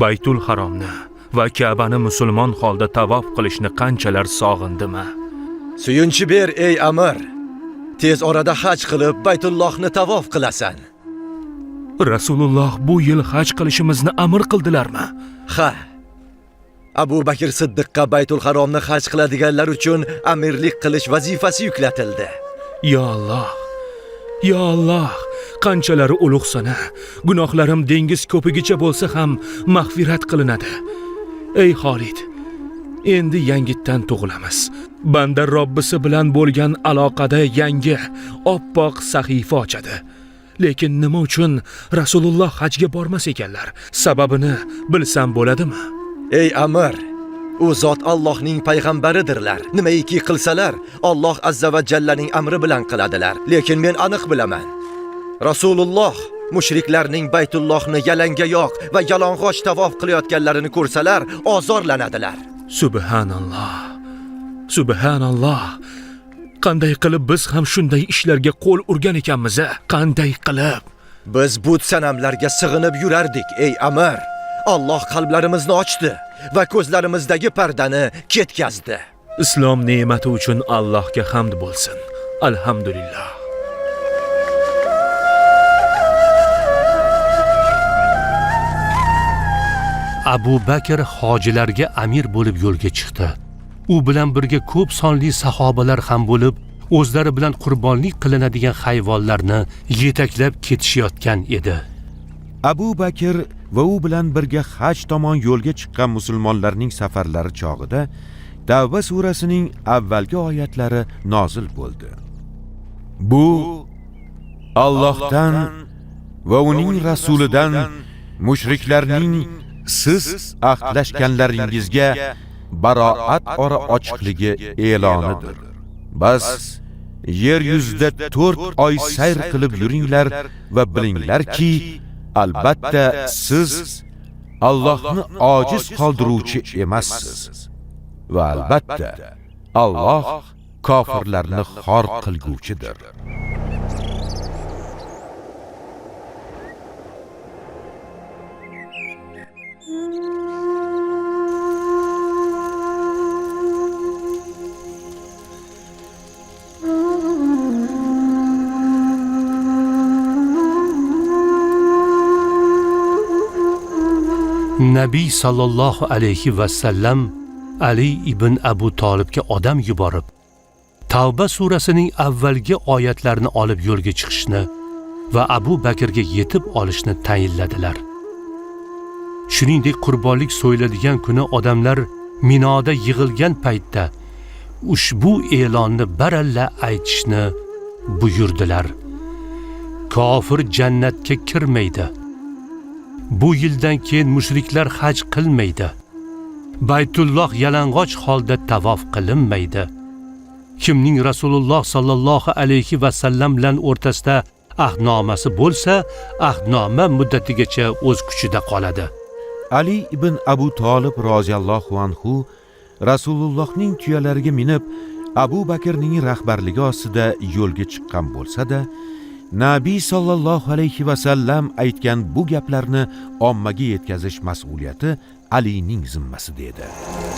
Baytul Haromni va Ka'bani musulmon holda tavof qilishni qanchalar sog'indim-a. Suyunchi ber ey amir. Tez orada haj qilib Baytullohni tavof qilasan. Rasululloh bu yil haj qilishimizni amr qildilarmi? Ha. Abu Bakr Siddiqqa Baytul Haromni haj qiladiganlar uchun amirlik qilish vazifasi yuklatildi. Ya Alloh. Ya Alloh, qanchalari ulug'sana. Gunohlarim dengiz ko'pigicha bo'lsa ham mag'firat qilinadi. Ey Xolid, endi yangitdan tug'ilamiz. Banda Robbisi bilan bo'lgan aloqada yangi oppoq sahifa ochadi. Lekin nima uchun Rasululloh hajga bormas ekanlar? Sababini bilsam bo'ladimi? Ey amir, u zot Allohning payg'ambaridirlar. Nimaiki qilsalar, Alloh azza va jallaning amri bilan qiladilar. Lekin men aniq bilaman. Rasululloh mushriklarning Baytullohni yalangoyoq va yalang'och tavof qilayotganlarini ko'rsalar, ozorlanadilar. Subhanalloh. Subhanalloh. Qanday qilib biz ham shunday ishlarga qo'l urgan ekanmiz? Qanday qilib? Biz but sanamlarga sig'inib yurardik, ey amir. Alloh qalblarimizni ochdi va ko'zlarimizdagi pardani ketkazdi. Islom ne'mati uchun Allohga hamd bo'lsin. Alhamdulillah. Abu Bakr hojilarga amir bo'lib yo'lga chiqdi. U bilan birga ko'p sonli sahobalar ham bo'lib, o'zlari bilan qurbonlik qilinadigan hayvonlarni yetaklab ketishayotgan edi. Abu Bakr va u bilan birga haj tomon yo'lga chiqqan musulmonlarning safarlari chog'ida Tavba surasining avvalgi oyatlari nozil bo'ldi. Bu Allohdan va uning rasulidan mushriklarning siz ahdlashganlaringizga baroat ora ochiqligi e'lonidir. Bas yer yuzida 4 oy sayr qilib yuringlar va bilinglarki, albatta siz Allohni ojiz qoldiruvchi emassiz. Va albatta Alloh kofirlarni xor qilguvchidir. Nabiy sallallohu alayhi va sallam Ali ibn Abu Talibga odam yuborib, Tavba surasining avvalgi oyatlarini olib yo'lga chiqishni va Abu Bakrga yetib olishni tayinladilar. Shuningdek, qurbonlik so'yiladigan kuni odamlar Minoda yig'ilgan paytda ushbu e'lonni baralla aytishni buyurdilar. Kofir jannatga kirmaydi. Bu yildan keyin mushriklar haj qilmaydi. Baytulloh yalang'och holda tavof qilinmaydi. Kimning Rasululloh sallallohu alayhi va sallam bilan o'rtasida ahdnomasi bo'lsa, ahdnoma muddatigacha o'z kuchida qoladi. Ali ibn Abu Talib roziyallohu anhu Rasulullohning tuyalariga minib, Abu Bakrning rahbarligi ostida yo'lga chiqqan bo'lsa-da, Nabiy sallallohu alayhi va sallam aytgan bu gaplarni ommaga yetkazish mas'uliyati Alining zimmasida edi.